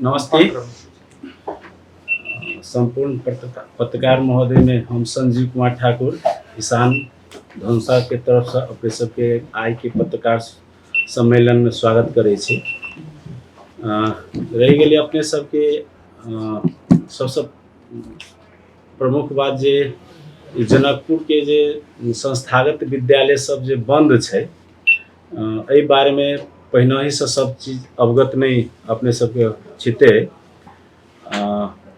नमस्ते। संपूर्ण पत्रकार महोदय में हम संजीव कुमार ठाकुर किसान धनुषा के तरफ से अपने सबके आय के पत्रकार सम्मेलन में स्वागत करे छी। रही गेली अपने सबके सबसे प्रमुख बात जे जनकपुर के जे संस्थागत विद्यालय सब जे बंद छै, एहि बारे में पहिने ही से सब चीज अवगत नहीं अपने सबके छिते।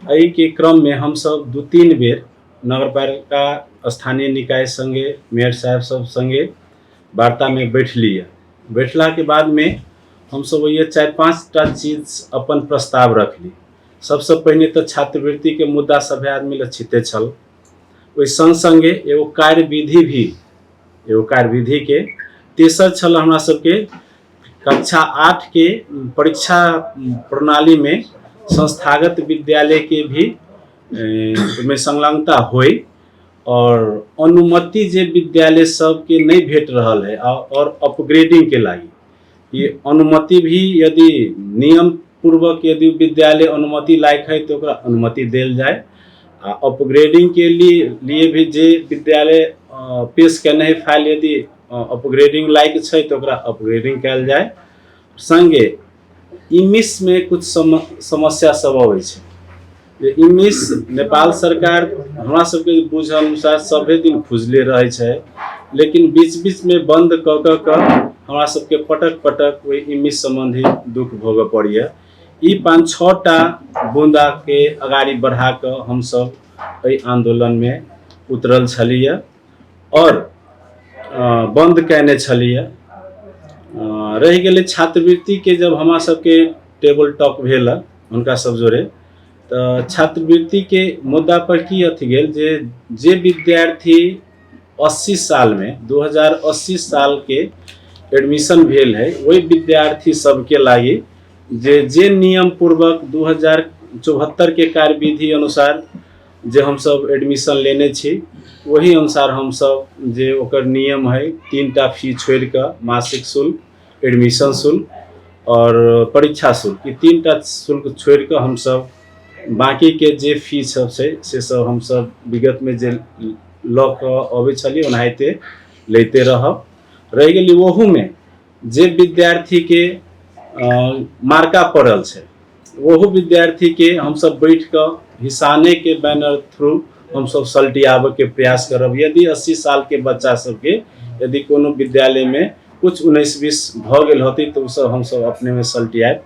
एहि के क्रम में हम सब 2-3 बेर नगरपालिका स्थानीय निकाय संगे मेयर साहब सब संगे वार्ता में बैठला के बाद में हम सब ये 4-5 टा चीज अपन प्रस्ताव रखली। सबसे पहले तो छात्रवृत्ति के मुद्दा सभे आदमी ले छिते छल। ओहि संगे एगो कार्यविधि के तेसर छल हमरा सबके कक्षा 8 के परीक्षा प्रणाली में संस्थागत विद्यालय के भी में संलग्नता होई और अनुमति जे विद्यालय सब के नहीं भेट रहल है और अपग्रेडिंग के लागी ये अनुमति भी यदि नियम पूर्वक यदि विद्यालय अनुमति लायक है तो अनुमति देल जाए। अपग्रेडिंग के लिए भी जे विद्यालय पेश करने फाइल यदि अपग्रेडिंग लायक है तो अपग्रेडिंग कल जाए। संगे इमिस में कुछ समस्या सब आवे छै। इमिस नेपाल सरकार हमरा सबके बुझ अनुसार सभे दिन खुजले रहे छै, लेकिन बीच में बंद क हमरा सबके पटक वही इमिस संबंधी दुख भोग पड़िए। 5-6 टा बूंदा के अगाड़ी बढ़ा कर हम सब एहि आंदोलन में उतरल छलिए और बंद कैने छलिए। रह गए छात्रवृत्ति के जब हमारा सबके टेबल टॉक भेल उनका सब जोड़े तो छात्रवृत्ति के मुद्दा पर की अथी गेल जे विद्यार्थी 80 साल में 2080 साल के एडमिशन भेल है वही विद्यार्थी सबके लागी जे नियम पूर्वक 2074 के कार्यविधि अनुसार जे हम सब एडमिशन लेने छी वही अनुसार हम सब जे ओकर नियम है 3 टा फी छोड़ कर मासिक शुल्क, एडमिशन शुल्क और परीक्षा शुल्क, ये 3 टा शुल्क छोड़ कर हम सब बाकी के जे फी सब से सब हम सब विगत में जे ल के अबे छलिए ओनाहिते लेते रहब। रह गेली वहू में जे विद्यार्थी के मार्का पड़ल है वहू विद्यार्थी के हम सब बैठ कर हिसाने के बैनर थ्रू हम सब सल्टियाबे के प्रयास करब। यदि 80 साल के बच्चा सबके यदि कोनो विद्यालय में कुछ 19-20 भ गेल होती तो सब हम सब अपने में सल्टियाब।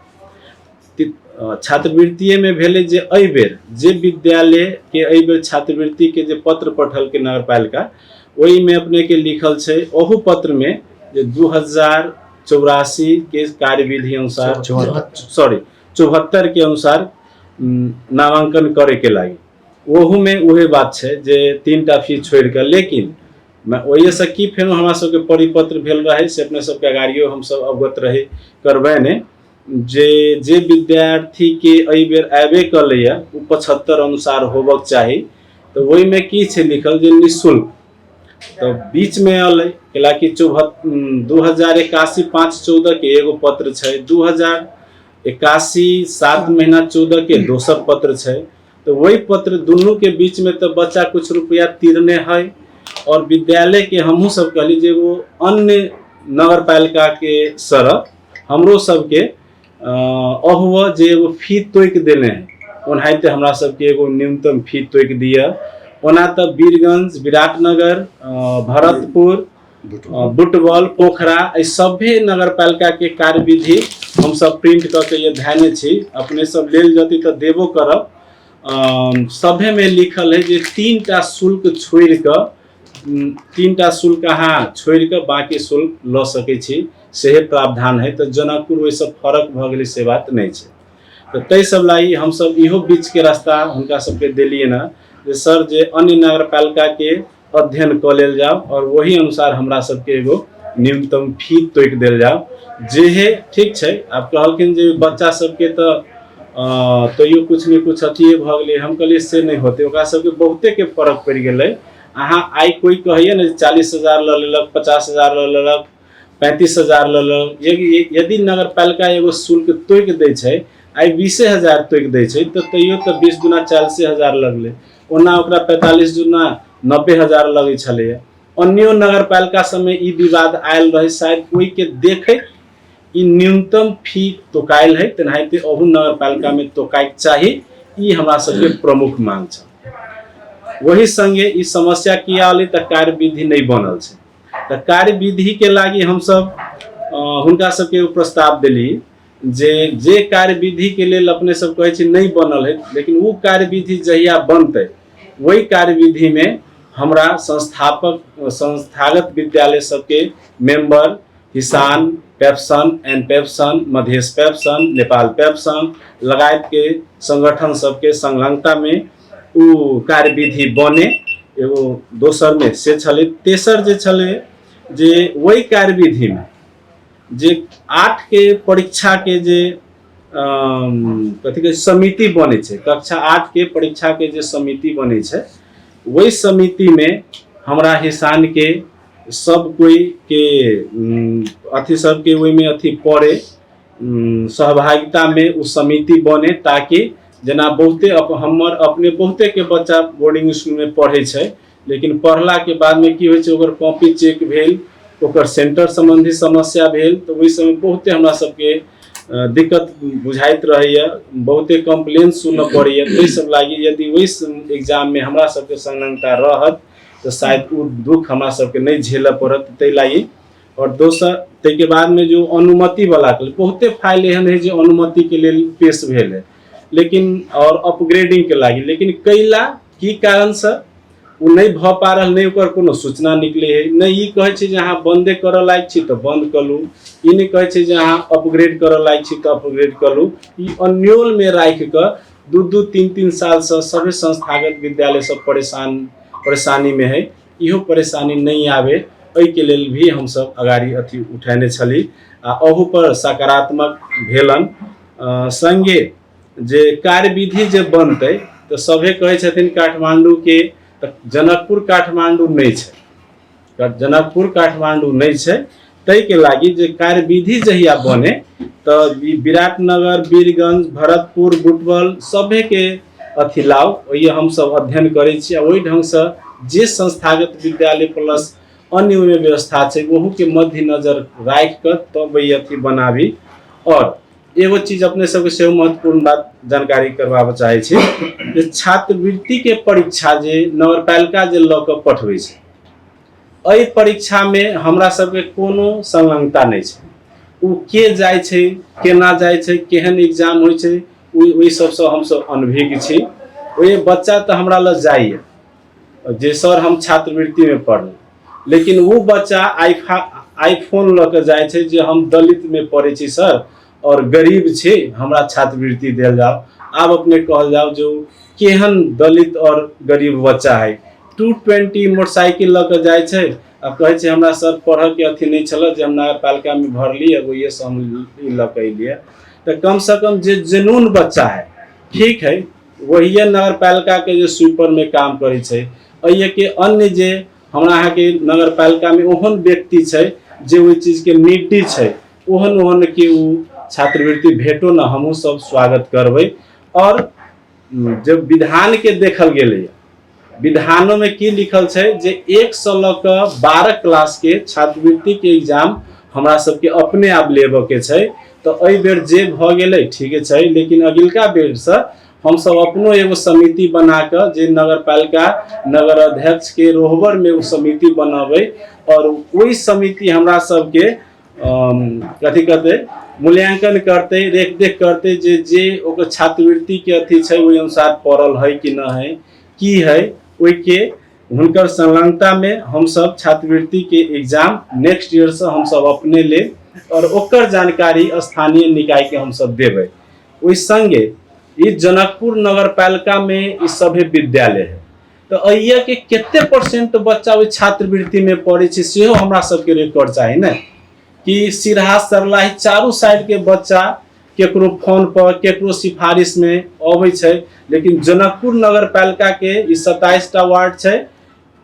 छात्रवृत्ति में भेले जे एहि बेर जे विद्यालय के एहि बेर छात्रवृत्ति के जे पत्र पठल के नगरपालिका वही में अपने के लिखल है ओहू पत्र में जे 2084 के कार्यविधि अनुसार 74 के अनुसार नामांकन करे के लागी वहू में वही बात है जे 3 टा फी छोड़ कर। लेकिन मैं वही से की फिर हमरा सबके परिपत्र भेल रहे से अपने सबके अगाड़ियो हम सब अवगत रहे करबैने जे विद्यार्थी के एहि बेर आबे कलैया उ 75 अनुसार होबक चाही। तो वही में की छे लिखल जे निःशुल्क तो बीच में अल कि 2081 5/14 के एगो पत्र है, 2081 7 महीना 14 के दोसर पत्र है। तो वही पत्र दोनों के बीच में तो बच्चा कुछ रुपया तीरने है और विद्यालय के हमहू सब कहली जे वो अन्य नगरपालिका के सरक हमरो सबके अहुआ जे वो फी तोक देने हैं ओनाहिते हमरा सबके एगो न्यूनतम फी तोक दिया। ओना तो वीरगंज, विराटनगर, भरतपुर, बुटबल, पोखरा सभे नगरपालिका के कार्यविधि हम सब प्रिंट करके ये ध्यान छी अपने सब लेल जती तो देबो करब। सभे में लिखल है जे 3 टा शुल्क छोड़ कर 3 टा शुल्क अहाँ छोड़ कर बाकी शुल्क ल सके छी से प्रावधान है। तो जनकपुर वैसे फर्क भ गई से बात नहीं है। तो तै सब लाई हम सब इहो बीच के रास्ता उनका सबके दिलिए ना जे सर जे अन्य नगरपालिका के अध्ययन क लेल जाओ और वही अनुसार हमरा सबके एगो न्यूनतम फी तोक देल जाओ जे है ठीक है। आप कहलखिन जे बच्चा सबके तो यो कुछ नहीं कुछ अथिए भ गए हम कहलिए से नहीं होते ओकरा सबके बहुते के फर्क पड़ गए। अहाँ आई कोई कहिए ना 40,000 ल लेलक 50,000 ल लेलक 35,000 लेलक। यदि नगर पालिका एगो शुल्क तोकि दै छै, आई 20,000 तोकि दै छै, तो तैयो तो 20 दुना 40,000 लगले। ओना ओकरा 45 दुना 90,000 लगे छले। अन्यो नगर पालिका समय ई विवाद आयल रहे, शायद कोई के देखे ई न्यूनतम फी तोकायल है, तेनाहिते अहू नगर पालिका में तोकाय चाही। ई हमरा सबके प्रमुख मांग छै। वही संगे ई समस्या किया आली त कार्य विधि नहीं बनल छै। त कार्य विधि के लागी हम सब हुनका सबके प्रस्ताव देली जे कार्य विधि के लेल अपने सब कहे छी नहीं बनल है, लेकिन वो कार्य विधि जहिया बनते वही कार्य विधि में हमरा संस्थागत विद्यालय सबके मेंबर, किसान पेप्सन, एन पेप्सन, मधेश पेप्सन, नेपाल पेप्सन लगायत के संगठन सबके संलग्नता में उ कार्य विधि बने। एगो दोसर में से छले। तेसर जे छले जे वही कार्य विधि में जे 8 के परीक्षा के जे कथी के समिति बने छे, कक्षा 8 के परीक्षा के जे समिति बने छे, वही समिति में हमरा हिसान के सब कोई के अथी सब के वही में अथी पड़े सहभागिता में उस समिति बने, ताकि जना बहुते हमर अपने बहुते के बच्चा बोर्डिंग स्कूल में पढ़े छे, लेकिन पढ़ला के बाद में की होय छे ओकर कॉपी चेक भेल, ओकर सेंटर संबंधी समस्या भेल, तो वही समय बहुते हमरा सबके दिक्कत बुझाइत रहे, बहुते कंप्लेन सुन पड़े। तो सब लागी यदि वही एग्जाम में हमरा सबके संलग्नता रहत तो शायद वो दुख हमरा सबके नहीं झेल पड़त, ते लागी। और दोसर ते के बाद में जो अनुमति वाला बहुते फाइल एहन है जो अनुमति के लिए पेश भेल है, लेकिन और अपग्रेडिंग के लागी, लेकिन कैला की कारण से वो नहीं भ पा रहा, नहीं ओकर कोनो सूचना निकले है। नहीं कहे छे जहाँ बंदे कर लायक छी तो बंद कर लू, ई नहीं कहे छे जहाँ अपग्रेड कर लायक छी तो अपग्रेड कर लू। ई अन्योल में राख कर 2-2, 3-3 साल से सभी संस्थागत विद्यालय सब परेशानी में है। इहो परेशानी नहीं आवे एहि के लेल भी हम सब अगाड़ी अथी उठाने छली आ अहू पर सकारात्मक भेलन। संगे जे कार्य विधि जे बनते तो सभे कहे छथिन काठमांडू के, जनकपुर काठमांडू नहीं छे, जनकपुर काठमांडू नहीं छे। तै के लागी जे कार्य विधि जहिया बने तो विराटनगर, वीरगंज, भरतपुर, बुटवल सभे के अथी लाओ, वही हम सब अध्ययन करे छी। वही ढंग से जे संस्थागत विद्यालय प्लस अन्य व्यवस्था है वहू के मध्य नजर राख कर तब वही अथी बनाबी। और एगो चीज अपने सबके सेहो महत्वपूर्ण बात जानकारी करवाबे चाहे छी जे छात्रवृत्ति के परीक्षा जे नगरपालिका जे ल के पठवे छै, एहि परीक्षा में हमरा सबके कोनो संलग्नता नहीं छै। उ के जाय छै, केना जाय छै, केहन एग्जाम होय छै, ओहि सब से हम सब अनभिज्ञ छी। ओए बच्चा तो हमरा ल जाइए जे सर हम छात्रवृत्ति में पढ़ल, लेकिन वो बच्चा आईफोन ल के जाय छै जे हम दलित में पढ़े छी सर और गरीब छे, हमरा छात्रवृत्ति दिल जाओ। अब अपने कहल जाओ जो केहन दलित और गरीब बच्चा है 220 मोटरसाइकिल ल के जाय छै, अब कहे छै हमरा सर पढ़ के अथी नहीं छल जे हम नगरपालिका में भरली, एगो ये से हम ल के लिए। तो कम से कम जे जनून बच्चा है, ठीक है, वही नगरपालिका के जो स्वीपर में काम करे छै। अइए के अन्य जे हमरा यहाँ के नगरपालिका में ओहन व्यक्ति छै जे वही चीज के नीडी छै, ओहन के उ छात्रवृत्ति भेटो न, हमहू सब स्वागत करबे। और जब विधान के देखल गेले, विधानों में की लिखल छै जे 1 से लेकर 12 क्लास के छात्रवृत्ति के एग्जाम हमरा सबके अपने आप लेबे के छै। तो एहि बेर जे भ गेले ठीक छै, लेकिन अगिलका बेर से हम सब अपनो एगो समिति बना कर जे नगरपालिका नगर अध्यक्ष के रोहबर में वो समिति बनाबे, और वही समिति हमरा सबके कथी कहते मूल्यांकन करते, देख देख करते जे ओकर छात्रवृत्ति के अथी छै वही अनुसार पढ़ल है कि न है, की है, ओहि के हुनकर संलग्नता में हम सब छात्रवृत्ति के एग्जाम नेक्स्ट ईयर से हम सब अपने ले और ओकर जानकारी स्थानीय निकाय के हम सब देवे। ओहि संगे ई जनकपुर नगरपालिका में ई सभे विद्यालय है, तो अइया के कितने % बच्चा ओहि छात्रवृत्ति में पढ़े छै सेहो हमरा सबके रिकॉर्ड चाही न, कि सिरहा सरलाही चारू साइड के बच्चा केकरो फोन पर केकरो सिफारिश में अबै छै, लेकिन जनकपुर नगरपालिका के 27 टा वार्ड छै,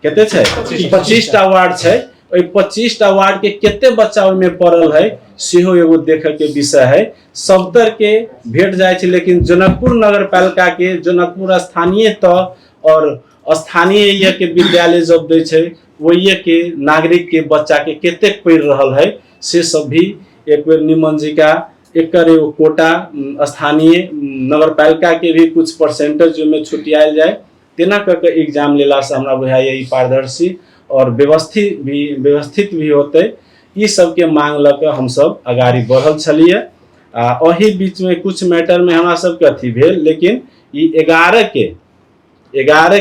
कते छै 25 टा वार्ड छै, ओहि 25टा वार्ड के केते बच्चा ओहिमे पढ़ल है सेहो एगो देखे के विषय है। सबतर के भेट जाए छै, लेकिन जनकपुर नगर पालिका के जनकपुर स्थानीय तह और स्थानीय ये के विद्यालय जब दे छै वही के नागरिक के बच्चा के केते पढ़ रहल है से सब भी एक बेर निमन जी का एकर एगो कोटा स्थानीय नगर पालिका के भी कुछ परसेंटेज में छुटियाल जाए, तेना करके एग्जाम लेला से हमरा बुझाइए पारदर्शी और व्यवस्थित भी होते। ई सबके मांग लऽ हम सब आगाड़ी बढ़ल छलिए। वही बीच में कुछ मैटर में हमरा सबके अथी भेल, लेकिन ई 11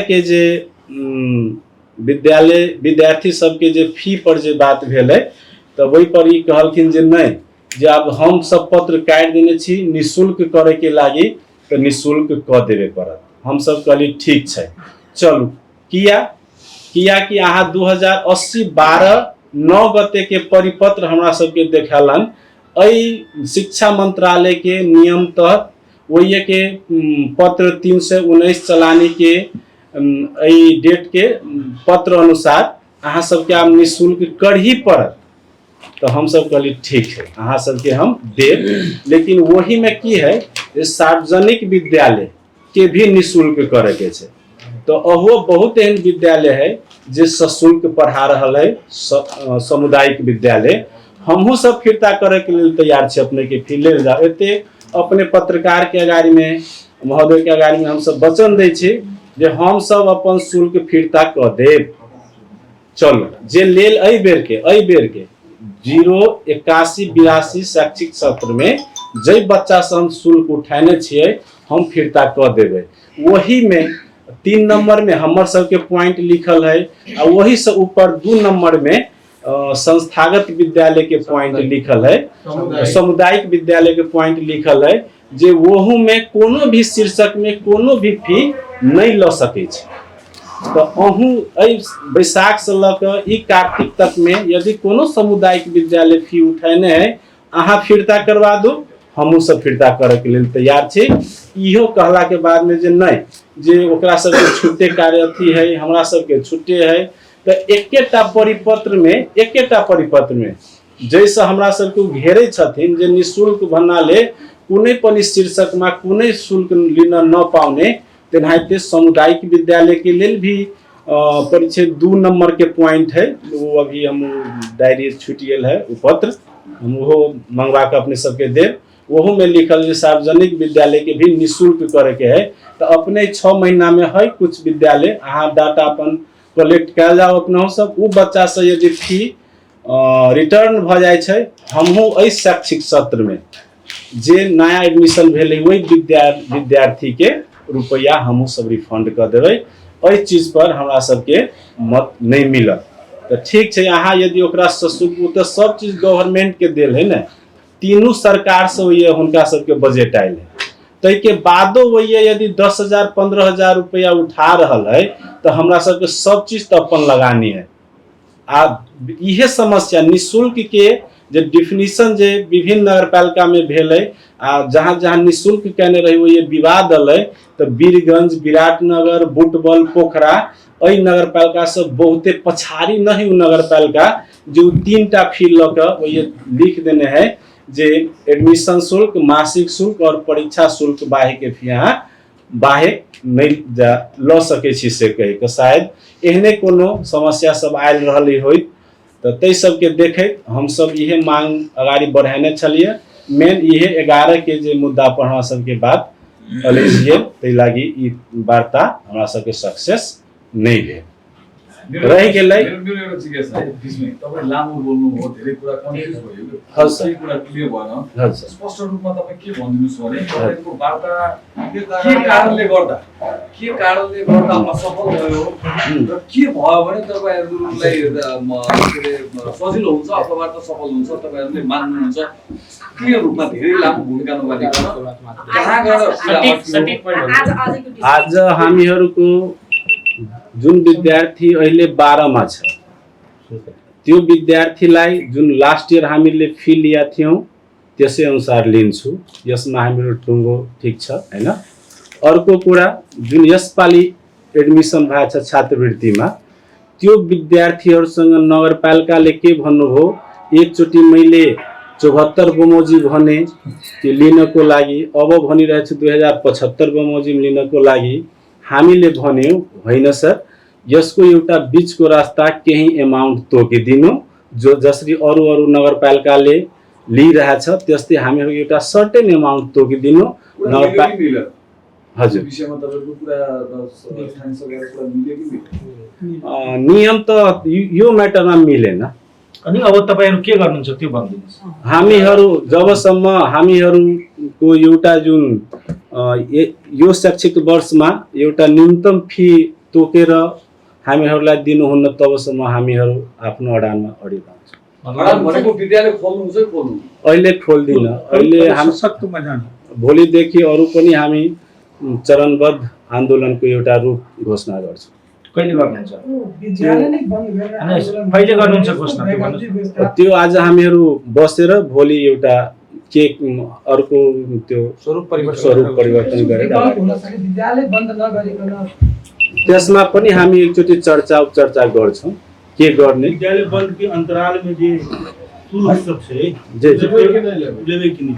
के जे विद्यार्थी सबके जे फी पर जे बात भेलै तो वही पर ई कहलखिन जे नहीं, जे अब हम सब पत्र काटि देने छी निःशुल्क करे के लागी तो निःशुल्क कऽ देवे पड़त। हम सब कहली ठीक छै चलू, किया कि अहाँ 2080-12-9 गते के परिपत्र हमरा सबके देखालन। एहि शिक्षा मंत्रालय के नियम तहत वही के पत्र 319 चलानी के एहि डेट के पत्र अनुसार अहाँ सबके आब निःशुल्क कर ही पड़त। तो हम सब कहली ठीक है अहाँ सबके हम देव, लेकिन वही में की है सार्वजनिक विद्यालय के भी निःशुल्क करे के छै। तो अहो बहुत एहन विद्यालय है जे सशुल्क पढ़ा रहा है, सामुदायिक विद्यालय हमहू सब फिरता करे के लिए तैयार छे। अपने के फी ले जाओ, एते अपने पत्रकार के अगाड़ी में महोदय के अगाड़ी में हम सब वचन दै छी जे हम सब अपन शुल्क फिरता क देब। चलो जे लेल एहि बेर के 081-82 शैक्षिक सत्र में जे बच्चा से हम शुल्क उठाने छिए हम फिरता क देबै। वही में 3 नंबर में हमर सबके पॉइंट लिखल है, और वही से ऊपर 2 नंबर में संस्थागत विद्यालय के पॉइंट लिखल है, सामुदायिक विद्यालय के पॉइंट लिखल है, जे वोहू में कोनो भी शीर्षक में कोनो भी फी नहीं ल सके छै। तो अहू बैसाख से लऽ ई कार्तिक तक में यदि कोनो सामुदायिक विद्यालय फी उठेने है अहाँ फिरता करवा दो, हमहू सब फिरता करे के लिए तैयार छी। इहो कहला के बाद में जे नहीं, जे ओकरा सबके छुट्टे कार्य अथी है, हमरा सबके छुट्टे है, तो एकेटा परिपत्र में जैसे हमरा सबके घेरे छथिन जे निःशुल्क भरना ले कुनै पनि शीर्षक में कुनै शुल्क लेना न पाउने, तेनाहिते सामुदायिक विद्यालय के लिए भी परिचय 2 नंबर के पॉइंट है। वो अभी हम डायरी छुटियल है, पत्र हम वो मंगवा के अपने सबके देव। वह में लिखल सार्वजनिक विद्यालय के भी निःशुल्क करे के है। तो अपने 6 महीना में है कुछ विद्यालय अहाँ डाटा अपन कलेक्ट कल जाओ अपने सब, उ बच्चा से यदि फी रिटर्न भ जाए छै, हमहू एहि शैक्षिक सत्र में जे नया एडमिशन भेले वही विद्यार्थी के रुपया हमहू सब रिफंड कर देवे। एहि चीज पर हमरा सबके मत नहीं मिलत। तो ठीक छै, अहाँ यदि ओकरा सशुल्क तो सब चीज गवर्नमेंट के देल है ना, तीनों सरकार से वही हुनका सबके बजट आयल है। तै के बादो वही यदि 10,000-15,000 रुपया उठा रहल है तो हमरा सबके सब चीज तो अपन लगानी है। आ इहे समस्या निःशुल्क के जे डिफिनीशन जे विभिन्न नगर पालिका में भेल है, जहाँ जहाँ निःशुल्क कहने रही वो ये विवाद है, तो वीरगंज, विराटनगर, बुटबल, पोखरा एहि नगर पालिका से बहुते पछाड़ी नहीं नगर पालिका जो 3टा फी लऽ ये लिख देने है जे एडमिशन शुल्क, मासिक शुल्क और परीक्षा शुल्क बाहे के फी यहाँ बाहे नहीं ल सके छी से कहे के। शायद एहने कोनो समस्या सब आयल रहल होई, तो तै सबके देखैत हम सब इहे मांग अगाड़ी बढ़ेने छलिए। मेन इहे 11 के जे मुद्दा पर हमरा सबके बात अलझिए, तै लागी ई वार्ता हमरा सबके सक्सेस नहीं भेल रह गेलै। मेरो जिज्ञासा है बीचमै तपाई लामो बोल्नु हो, धेरै कुरा कन्फ्युज भयो। हजुर सही कुरा क्लियर भएन। हजुर स्पष्ट रूपमा तपाई के भन्दिनुस् भने तपाईको वार्ता के कारणले गर्दा असफल भयो र के भयो भने तपाईहरुलाई सजिलो हुन्छ अथवा वार्ता सफल हुन्छ तपाईहरुले मान्नुहुन्छ। क्लियर रूपमा धेरै लामो भूमिका नगरिकन कहाँ गएर सटिक पोइन्ट आज हामीहरुको जुन विद्यार्थी अहिले 12 मा छ त्यो विद्यार्थीलाई जुन लास्ट ईयर हामीले फी लिया थियौं त्यसै अनुसार लिन्छु। यसमा हामीहरु टुङ्गो ठीक छ हैन। अर्को कुरा जुन यसपाली एडमिसन भएको छ छात्रवृत्तिमा त्यो विद्यार्थीहरूसँग नगरपालिकाले के भन्नुभयो, एकचोटि मैले 74 बमोजिम भने त्यो लिनको लागि, अब भनिरहेको छु 2075 बमोजिम लिनको लागि। हामीले भन्यौँ होइन सर, यसको एउटा बिचको रास्ता केही एमाउन्ट तोकिदिनु, जसरी अरू नगरपालिकाले लिइरहेछ त्यस्तै हामीहरू एउटा सर्टेन एमाउन्ट तोकिदिनु। हजुर, नियम त यो म्याटरमा मिलेन। अनि अब तपाईहरु के गर्नुहुन्छ त्यो भनिदिनुस्। हामीहरू जबसम्म हामीहरूको एउटा जुन यो शैक्षिक वर्षमा एउटा न्यूनतम फी तोकेर हामीहरूलाई दिनुहुन्न तबसम्म हामीहरू आफ्नो अडानमा अडिरहन्छौँ। विद्यालय खोल्नुहुन्छ खोल्नु? अहिले खोल्दिन। अहिले हामी भोलिदेखि अरू पनि हामी चरणबद्ध आन्दोलनको एउटा रूप घोषणा गर्छौँ। कहिले गर्नुहुन्छ? कहिले गर्नुहुन्छ घोषणा? त्यो आज हामीहरू बसेर भोलि एउटा के अर्को त्यो स्वरूप परिवर्तन गरेर त्यसमा पनि हामी एकचोटि चर्चा गर्छौँ के गर्ने। विद्यालय बंद के अंतराल में जे सब छै जे लेवे कि नहीं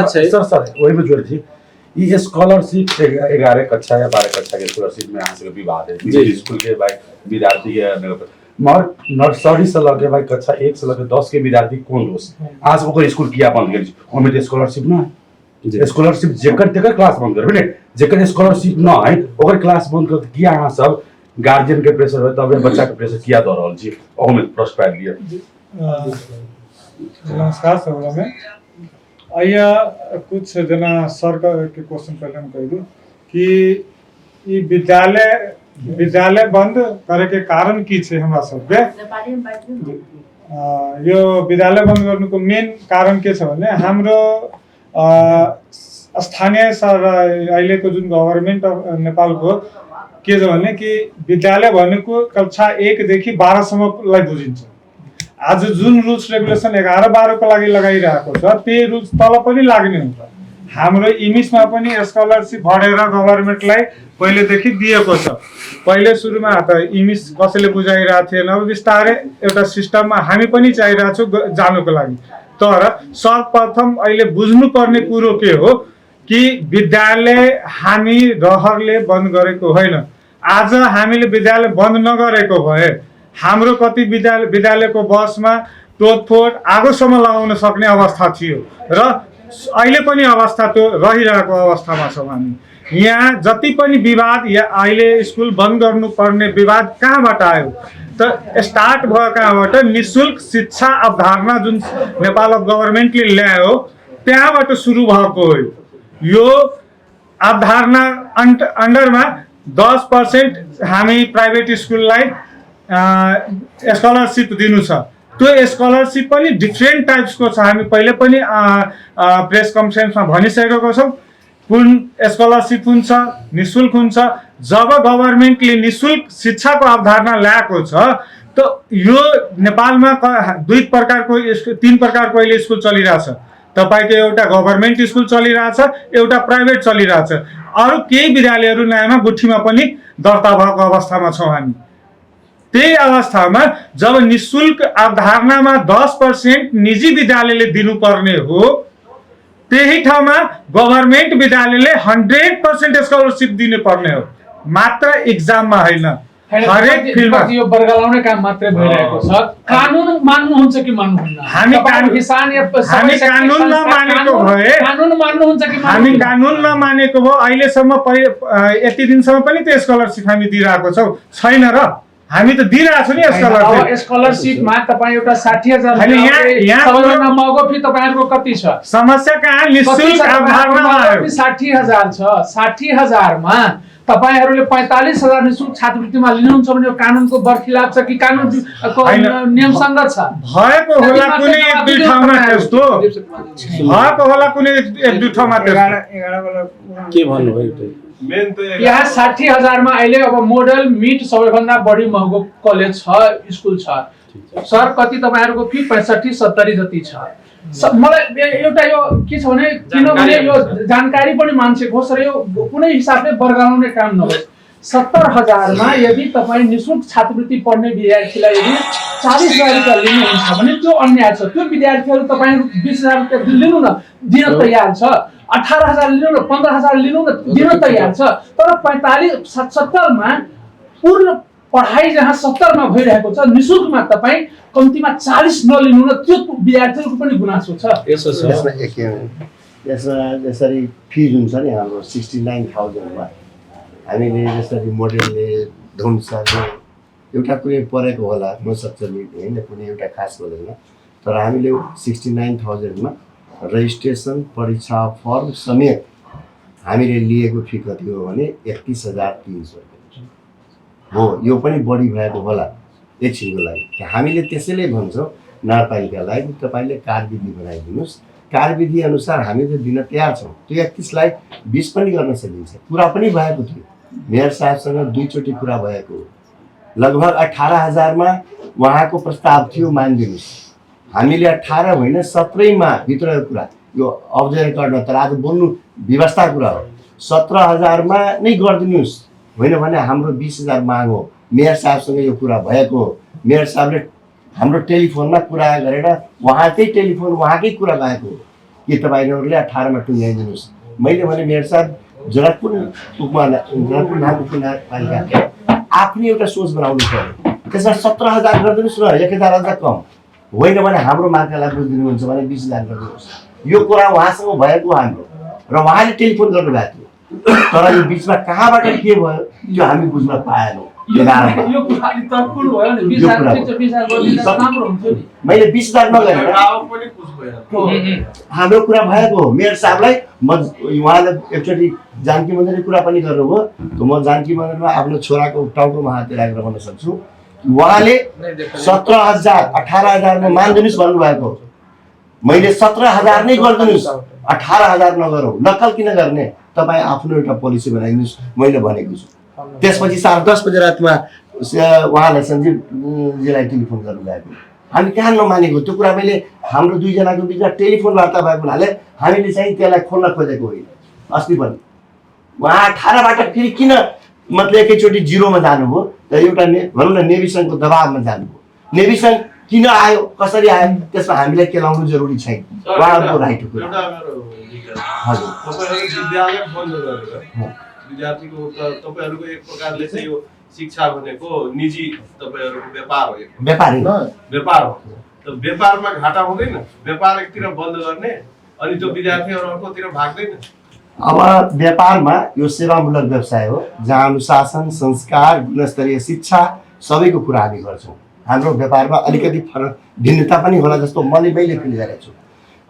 सर वही में जोड़ थी ये स्कॉलरशिप 11 कक्षा या 12 कक्षा के स्कॉलरशिप में यहाँ से विवाद है स्कूल के भाई विद्यार्थी के मगर नर्सरी से लगे भाई कक्षा 1 से लगे 10 के विद्यार्थी कौन दोष आज ओकर स्कूल किया बंद कर ओमे तो स्कॉलरशिप ना है स्कॉलरशिप जेकर तेकर क्लास बंद कर बने जेकर स्कॉलरशिप ना है ओकर क्लास बंद कर किया यहाँ सब गार्जियन के प्रेशर है तब बच्चा के प्रेशर किया दो रहल छी ओमे प्रश्न पाइल लिया। नमस्कार सबला में आइया कुछ जना सर के क्वेश्चन पहले हम कह दूं कि ये विद्यालय बंद करे के कारण की छे हमरा सबके यो विद्यालय बंद गर्नुको मेन कारण के छ भने हाम्रो स्थानीय सर अहिलेको जुन गभर्नमेन्ट अफ नेपालको के छ भने कि विद्यालय भनेको कक्षा 1 देखि 12 सम्मलाई बुझिन्छ। आज जुन रुल्स रेगुलेसन 11-12 को लागि लगाइरहेको छ त्यही रुल्स तल पनि लाग्ने हुन्छ। हाम्रो इमिसमा पनि स्कलरशिप बढेर गभर्नमेन्टलाई पहिलेदेखि दिएको छ। पहिले सुरुमा त इमिस कसैले बुझाइरहेको थिएन, अब बिस्तारै एउटा सिस्टममा हामी पनि चाहिरहेको छु जानुको लागि। तर सर्वप्रथम अहिले बुझ्नुपर्ने कुरो के हो कि विद्यालय हामी रहरले बन्द गरेको होइन। आज हामीले विद्यालय बन्द नगरेको भए हाम्रो कति विद्यालयको बसमा तोडफोड आगोसम्म लगाउन सक्ने अवस्था थियो र अहिले पनि अवस्था त्यो रहिरहेको अवस्थामा छौँ हामी। यहाँ जति पनि विवाद या अहिले स्कुल बन्द गर्नुपर्ने विवाद कहाँबाट आयो त स्टार्ट भयो कहाँबाट निशुल्क शिक्षा अवधारणा जुन नेपाल गभर्नमेन्टले ल्यायो त्यहाँबाट सुरु भएको हो। यो अवधारणा अन्डरमा 10% हामी प्राइभेट स्कुललाई स्कलरशिप दिनु छ। त्यो स्कलरशिप पनि डिफ्रेन्ट टाइप्सको छ। हामी पहिले पनि प्रेस कन्फरेन्समा भनिसकेको छौँ कुन स्कलरशिप हुन्छ, निशुल्क हुन्छ। जब गभर्नमेन्टले निशुल्क शिक्षाको अवधारणा ल्याएको छ त यो नेपालमा 3 प्रकारको अहिले स्कुल चलिरहेछ। तपाईको एउटा गभर्नमेन्ट स्कुल चलिरहेछ, एउटा प्राइभेट चलिरहेछ। अरू केही विद्यालयहरू नयाँमा गुठीमा पनि दर्ता भएको अवस्थामा छौँ हामी। त्यही अवस्थामा जब निशुल्क अवधारणामा 10% निजी विद्यालयले दिनुपर्ने हो त्यही ठाउँमा गभर्नमेन्ट विद्यालयले 100% स्कलरशिप दिनुपर्ने हो, मात्र एक्जाममा होइन। हरेक फिल्डमा यो बर्गलाउने काम मात्रै भइरहेको छ। कानुन मान्नुहुन्छ कि मान्नुहुन्न? हामी कानुन नमानेको भए हामी कानुन नमानेको भए अहिलेसम्म यति दिनसम्म पनि त्यो स्कलरशिप हामी दिइरहेको छौँ छैन र? हामी त दिइरहेको छौँ नि स्कलरशिपमा तपाईँ एउटा 60,000 सबैभन्दा महँगो फी तपाईहरुको कति छ? समस्या कहाँ निशुल्क अवधारणामा आयो 60,000 छ। 60,000 मा तपाईहरुले 45,000 निशुल्क छात्रवृत्तिमा लिनुहुन्छ भने यो कानुनको बरखिलाफ छ कि कानुनको नियम संगत छ? भएको होला कुनै एक दुई ठाउँमा त्यस्तो भएको होला कुनै एक दुई ठाउँमा त्यस्तो के भन्नु भयो त यहाँ 60,000 मा अहिले अब मोडल मिट सबैभन्दा बढी महँगो कलेज छ, स्कुल छ। सर कति तपाईहरुको फी 65-70 जति छ। मलाई एउटा यो के छ भने किनभने यो जानकारी पनि मान्छेको होस् र यो कुनै हिसाबले बर्गलाउने काम नहोस्। 70,000 मा यदि तपाईँ निःशुल्क छात्रवृत्ति पढ्ने विद्यार्थीलाई यदि 40,000 रुपियाँ लिनुहुन्छ भने त्यो अन्याय छ। त्यो विद्यार्थीहरू तपाईँ 20,000 रुपियाँ लिनु न, दिन तयार छ। 18,000 लिनु न, 15,000 लिनु न, दिन तयार छ। तर 45-70 मा पूर्ण पढाइ जहाँ 70 मा भइरहेको छ, निःशुल्कमा तपाईँ कम्तीमा 40 नलिनु न, त्यो विद्यार्थीहरूको पनि गुनासो छ। यसमा जसरी फी जुन छ नि हाम्रो 69,000 मा हामीले जसरी मोडेलले धुनसरले एउटा कुनै परेको होला नसक्छ होइन, कुनै एउटा खास हुँदैन। तर हामीले 69,000 मा रजिस्ट्रेसन परीक्षा फर्म समेत हामीले लिएको फी कति हो भने 31,300 हो। यो पनि बढी भएको होला एकछिनको लागि। हामीले त्यसैले भन्छौँ नगरपालिकालाई तपाईँले कार्यविधि बनाइदिनुहोस्, कार्यविधि अनुसार हामी त दिन तयार छौँ। त्यो 31लाई 20 पनि गर्न सकिन्छ। कुरा पनि भएको थियो, मेयर साहबसँग 2 चोटि कुरा भएको हो। लगभग 18,000 मा उहाँको प्रस्ताव थियो, मानिदिनुहोस्। हामीले 18 होइन 17 मा भित्रको कुरा, यो अफ द रेकर्डमा तर आज बोल्नु व्यवस्था कुरा हो। 17,000 मा नै गरिदिनुहोस्, होइन भने हाम्रो 20,000 माग हो। मेयर साहबसँग यो कुरा भएको हो। मेयर साहबले हाम्रो टेलिफोनमा कुरा गरेर उहाँकै टेलिफोन उहाँकै कुरा भएको हो कि तपाईँहरूले 18 मा टुङ्गाइदिनुहोस्। मैले भने मेयर साहब जनकपुर नगरपालिका आफ्नै एउटा सोच बनाउनु पर्यो। त्यसमा 17,000 गरिदिनुहोस् न, 1,000 कम, होइन भने हाम्रो मार्कालाई बुझिदिनुहुन्छ भने 20,000 गरिदिनुहोस्। यो कुरा उहाँसँग भएको हाम्रो र उहाँले टेलिफोन गर्नुभएको थियो। तर यो बिचमा कहाँबाट के भयो त्यो हामी बुझ्न पाएनौँ। मैले 20,000 नगरेर हाम्रो कुरा भएको हो। मेयर साहबलाई उहाँले एकचोटि जानकी मन्दिरले कुरा पनि गर्नुभयो। म जानकी मन्दिरमा आफ्नो छोराको टाउकोमा हात राखेर भन्न सक्छु, उहाँले 17,000 18,000 मा मानिदिनुहोस् भन्नुभएको। मैले 17,000 नै गरिदिनुहोस्, 18,000 नगरौँ। नक्कल किन गर्ने, तपाईँ आफ्नो एउटा पोलिसी बनाइदिनुहोस् मैले भनेको छु। त्यसपछि 10:30 बजे रातमा उहाँलाई सञ्जीवजीलाई टेलिफोन गर्नुभएको। हामी कहाँ नमानेको त्यो कुरा मैले हाम्रो 2 जनाको बिचमा टेलिफोन वार्ता भएको हुनाले हामीले चाहिँ त्यसलाई खोल्न खोजेको होइन। अस्ति पनि उहाँ 18 बाट फेरि किन मतलब एकैचोटि 0 मा जानुभयो, र एउटा भनौँ न नेभी सङ्घको दबावमा जानुभयो। नेभी सङ्घ किन आयो, कसरी आयो, त्यसमा हामीलाई केलाउनु जरुरी छैन, उहाँहरूको राइट हो। विद्यालय बन्द गरेर विद्यार्थीको तपाईहरुको एक प्रकारले चाहिँ यो शिक्षा भनेको निजी तपाईहरुको व्यापार हो, व्यापार हो। त व्यापारमा घाटा हुँदैन, व्यापार एकतिर बन्द गर्ने अनि त्यो विद्यार्थीहरु अर्कोतिर भाग्दैन। अब व्यापारमा यो सेवामूलक व्यवसाय हो जहाँ अनुशासन, संस्कार, गुणस्तरीय शिक्षा सबैको कुरा हामी गर्छौँ। हाम्रो व्यापारमा अलिकति फरक भिन्नता पनि होला जस्तो मैले फिल गरेको छु।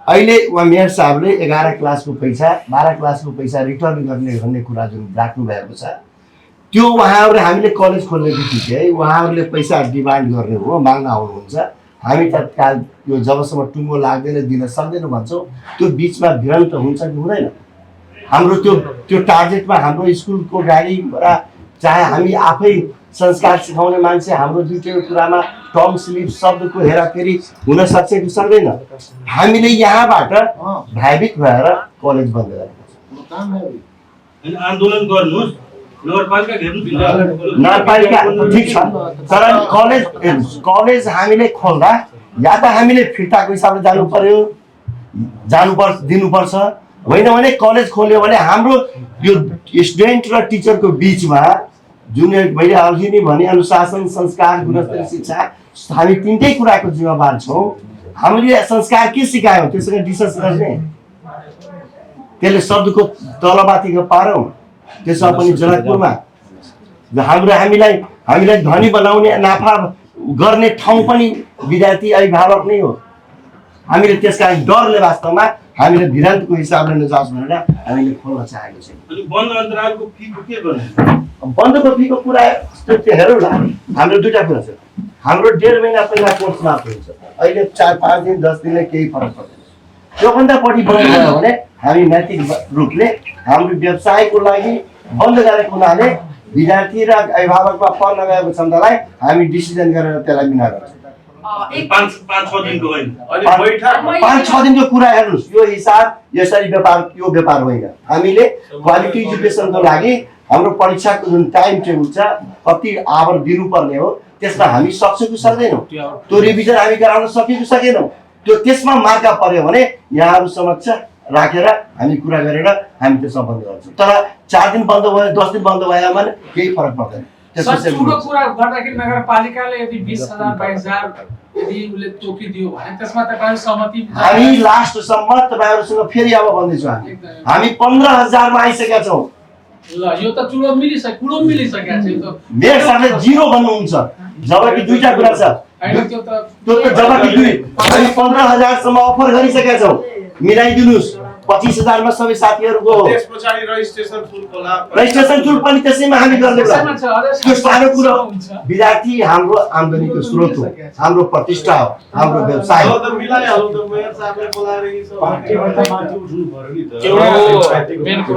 अहिले उहाँ मेयर साहबले 11 क्लासको पैसा 12 क्लासको पैसा रिटर्न गर्ने भन्ने कुरा जुन राख्नु भएको छ, त्यो उहाँहरूले हामीले कलेज खोल्ने बित्तिकै उहाँहरूले पैसा डिमान्ड गर्ने हो, माग्न आउनुहुन्छ। हामी तत्काल यो जबसम्म टुङ्गो लाग्दैन दिन सक्दैन भन्छौँ। त्यो बिचमा भिडन्त हुन्छ कि हुँदैन। हाम्रो त्यो टार्गेटमा हाम्रो स्कुलको गाडी घोडा चाहे हामी आफै संस्कार सिकाउने मान्छे हाम्रो दुईटै कुरामा टर्म स्लिप शब्दको हेराफेरी हुन सक्छ कि सक्दैन। हामीले यहाँबाट भयभीत भएर कलेज बन्द गरेको छ। आन्दोलन गर्नुहोस्, नगरपालिका ठिक छ, तर कलेज हामीले खोल्दा या त हामीले फिर्ताको हिसाबले दिनुपर्छ, होइन भने कलेज खोल्यो भने हाम्रो यो स्टुडेन्ट र टिचरको बिचमा जुन मैले अघि नै भने अनुशासन, संस्कार, गुणस्तरीय शिक्षा हामी तिनटै कुराको जिम्मेवार छौँ। हामीले संस्कार के सिकायौँ त्यससँग डिस्कस गर्ने, त्यसले शब्दको तलमाथिको पारौँ। त्यसमा पनि जनकपुरमा हामीलाई धनी बनाउने नाफा गर्ने ठाउँ पनि विद्यार्थी अभिभावक नै हो। हामीले त्यसका डरले वास्तवमा हामीले भिरान्तको हिसाबले नजाओस् भनेर हामीले खोल्न चाहेको छौँ। बन्द अन्तरालको फीको के गर्ने? बन्दको फीको कुरा हेरौँ न, हाम्रो दुईटा कुरा छ। हाम्रो 1.5 महिना पहिला कोर्स समाप्त हुन्छ, अहिले 4-5 दिन 10 दिनले केही फरक पर्दैन। त्योभन्दा बढी बन्द भयो भने हामी नैतिक रूपले हाम्रो व्यवसायको लागि बन्द गरेको हुनाले विद्यार्थी र अभिभावकमा पढ्न गएको क्षमतालाई हामी डिसिजन गरेर त्यसलाई बिना गर्छौँ। 5-6 दिनको होइन, 5-6 दिनको कुरा हेर्नुहोस्। यो हिसाब यसरी यो व्यापार होइन। हामीले क्वालिटी एजुकेसनको लागि हाम्रो परीक्षाको जुन टाइम टेबल छ कति आवर दिनुपर्ने हो त्यसमा हामी सक्छौँ कि सक्दैनौँ त्यो रिभिजन हामी गराउन सक्यौँ कि सकेनौँ त्यो त्यसमा मार्का पर्यो भने यहाँहरू समक्ष राखेर हामी कुरा गरेर हामी त्यसमा बन्द गर्छौँ तर 4 दिन बन्द भयो 10 दिन बन्द भयो भने केही फरक पर्दैन सर ठुलो कुरा गर्दाखेरि नगरपालिकाले यदि 20,000 22,000 यदि उसले तोकिदियो भने त्यसमा तपाईँ सहमति हामी लास्टसम्म तपाईँहरूसँग फेरि अब भन्दैछु हामी 15,000 मा आइसकेका छौँ ल यो त चुडो मिलिसक्यो छ यो त मेयर सरले 0 भन्नुहुन्छ जबकि दुईटा कुरा छ हैन त्यो त जबकि दुई हामी 15,000 सम्म अफर गरिसकेका छौँ मिलाइदिनुस् 25,000 मा सबै साथीहरुको त्यसपछि रजिस्ट्रेसन शुल्क पनि त्यसैमा हामी गर्ने त्यो सानो कुरा विद्यार्थी हाम्रो आम्दानीको स्रोत हो हाम्रो प्रतिष्ठा हो हाम्रो व्यवसाय हो त मिलाइहालौ त मेयर साहबले बोलाएर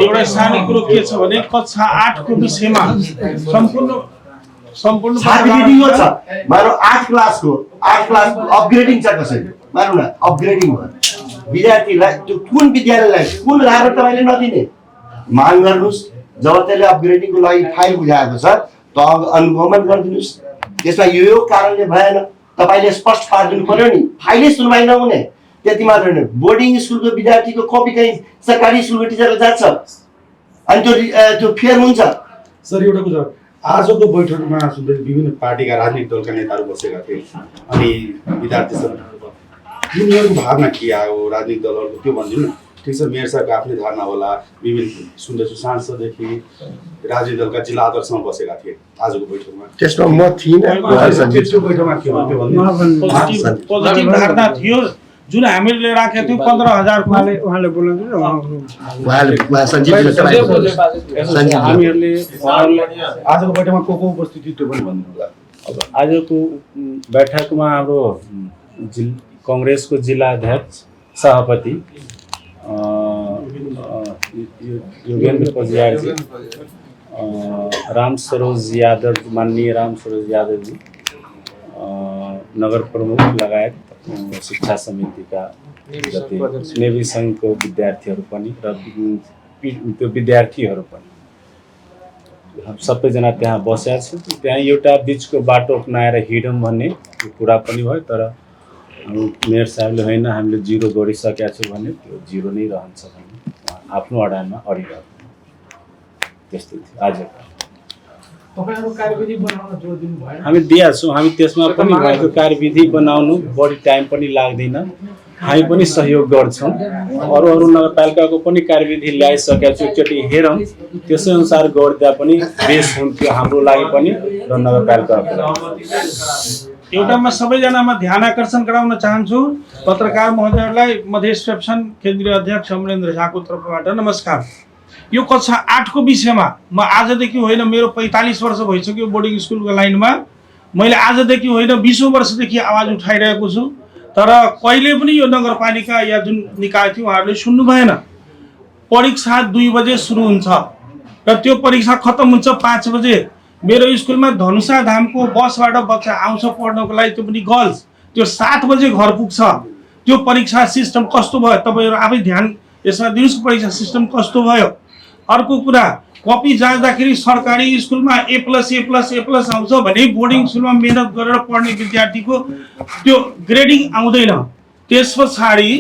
एउटा सानो कुरो के छ भने कक्षा 8 को विषयमा सम्पूर्ण छात्रवृत्ति हो छ मानौ 8 क्लासको अपग्रेडिङ छ कसैले मानौ न अपग्रेडिङ भयो विद्यार्थीलाई त्यो कुन विद्यालयलाई कुन लाएर तपाईले नदिने माग गर्नुस् जब त्यसले अपग्रेडिङको लागि फाइल बुझाएको छ त अनुगमन गरिदिनुस् त्यसमा यो कारणले भएन तपाईले स्पष्ट पारिदिनु पर्यो नि फाइलै सुनवाई नहुने त्यति मात्र होइन बोर्डिङ स्कुलको विद्यार्थीको कपी चाहिँ सरकारी स्कुलको टिचरले जान्छ अनि त्यो फेयर हुन्छ सर एउटा कुरा आजको बैठकमा सुन्दै विभिन्न पार्टीका राजनीतिक दलका नेताहरू बसेका थिए अनि विद्यार्थी संगठनहरुको यिनीहरूको भावना के आयो राजनीतिक दलहरूको त्यो भनिदिनु न ठिक छ मेयर साहबको आफ्नै धारणा होला विभिन्न सुन्दैछु सांसददेखि राजनीतिक दलका जिल्ला अध्यक्षसँग बसेका थिए आजको बैठकमा त्यसमा म थिइनँ त्यो बैठकमा के भन्यो भन्नु पोजिटिभ धारणा थियो जुन हामीले राखेको थियौँ 15,000 को उहाँले हामीहरूले आजको बैठकमा को उपस्थिति त्यो पनि भनिदिनु होला आजको बैठकमा हाम्रो कांग्रेसको जिल्ला अध्यक्ष सभापति योगेन्द्र पजियारजी राम सरोज यादव माननीय राम सरोज यादव जी नगर प्रमुख लगायत शिक्षा समितिका जति नेवी संघको विद्यार्थीहरू पनि र त्यो विद्यार्थीहरू पनि हम सबैजना त्यहाँ बसेका छौँ त्यहाँ एउटा बिचको बाटो अपनाएर हिँडौँ भन्ने कुरा पनि भयो तर मेयर साहबले होइन हामीले 0 गरिसकेका छौँ भने त्यो 0 नै रहन्छ भन्ने आफ्नो अडानमा अडिरहनु त्यस्तो थियो आज तपाईहरु कार्यविधि बनाउन जोड दिनु भयो हामी दिएका छौँ हामी त्यसमा पनि भएको कार्यविधि बनाउनु बढी टाइम पनि लाग्दैन हामी पनि सहयोग गर्छौँ अरू नगरपालिकाको पनि कार्यविधि ल्याइसकेका छौँ एकचोटि हेरौँ त्यसै अनुसार गर्दा पनि बेस हुन्थ्यो हाम्रो लागि पनि र नगरपालिकाको लागि एउटामा सबैजनामा ध्यान आकर्षण गराउन चाहन्छु पत्रकार महोदयहरूलाई मधेस फेप्सन केन्द्रीय अध्यक्ष अमरेन्द्र झाको तर्फबाट नमस्कार यो कक्षा 8 को विषयमा म आजदेखि होइन मेरो 45 वर्ष भइसक्यो बोर्डिङ स्कुलको लाइनमा मैले आजदेखि होइन 20 वर्षदेखि आवाज उठाइरहेको छु तर कहिले पनि यो नगरपालिका या जुन निकाय थियो उहाँहरूले सुन्नु भएन परीक्षा 2 बजे सुरु हुन्छ र त्यो परीक्षा खत्म हुन्छ 5 बजे मेरो स्कुलमा धनुषा धामको बसबाट बच्चा आउँछ पढ्नको लागि त्यो पनि गर्ल्स त्यो 7 बजे घर पुग्छ त्यो परीक्षा सिस्टम कस्तो भयो तपाईहरु आफै ध्यान यसमा दिनुस् परीक्षा सिस्टम कस्तो भयो अर्को कुरा कपी जाँच्दाखेरि सरकारी स्कुलमा A+A+A+ आउँछ भने बोर्डिङ स्कुलमा मेहनत गरेर पढ्ने विद्यार्थीको त्यो ग्रेडिङ आउँदैन त्यसपछि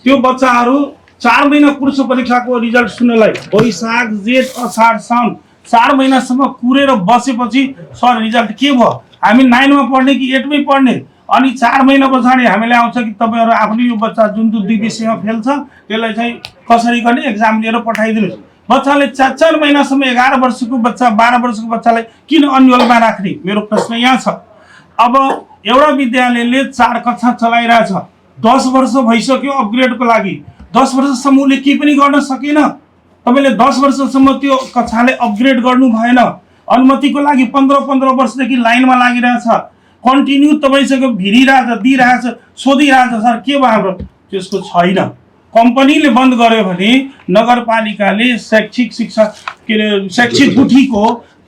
त्यो बच्चाहरू 4 महिना पुरुष परीक्षाको रिजल्ट सुन्नलाई वैशाख जेठ असार साउन 4 महिनासम्म कुरेर बसेपछि सर रिजल्ट के भयो हामी 9 मा पढ्ने कि 8 मै पढ्ने अनि 4 महिना पछाडि हामीले आउँछ कि तपाईहरु आफूले यो बच्चा जुन 2 विषयमा फेल छ त्यसलाई चाहिँ कसरी गर्ने एक्जाम लिएर पठाइदिनुस् बच्चाले 4 महिनासम्म 11 वर्षको बच्चा 12 वर्षको बच्चालाई किन अन्यलमा राख्ने मेरो प्रश्न यहाँ छ अब एउटा विद्यालयले 4 कक्षा चलाइरहेछ 10 वर्ष भइसक्यो अपग्रेडको लागि 10 वर्षसम्म उले के पनि गर्न सकेन तपाईले 10 वर्षसम्म त्यो कक्षाले अपग्रेड गर्नु भएन अनुमतिको लागि 15 वर्षदेखि लाइनमा लागिरहेछ कन्टिन्यू तपाईसँग भिडिरहेछ दिइरहेछ सोधिरहेछ सर के भयो हाम्रो त्यसको छैन कम्पनीले बन्द गर्यो भने नगरपालिकाले शैक्षिक शिक्षा शैक्षिक गुठीको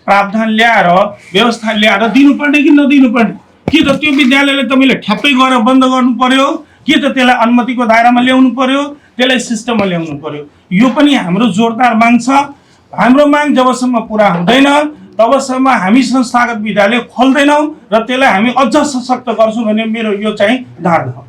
प्रावधान ल्याएर व्यवस्था ल्याएर दिनुपर्ने कि नदिनुपर्ने के त त्यो विद्यालयले तपाईले ठ्याप्पै गरेर बन्द गर्नु पर्यो के त त्यसलाई अनुमतिको दायरामा ल्याउनु पर्यो त्यसलाई सिस्टममा ल्याउनु पर्यो यो पनि हाम्रो जोरदार माग छ हाम्रो माग जबसम्म पुरा हुँदैन तबसम्म हामी संस्थागत विद्यालय खोल्दैनौँ र त्यसलाई हामी अझ सशक्त गर्छौँ भन्ने मेरो यो चाहिँ धारणा हो।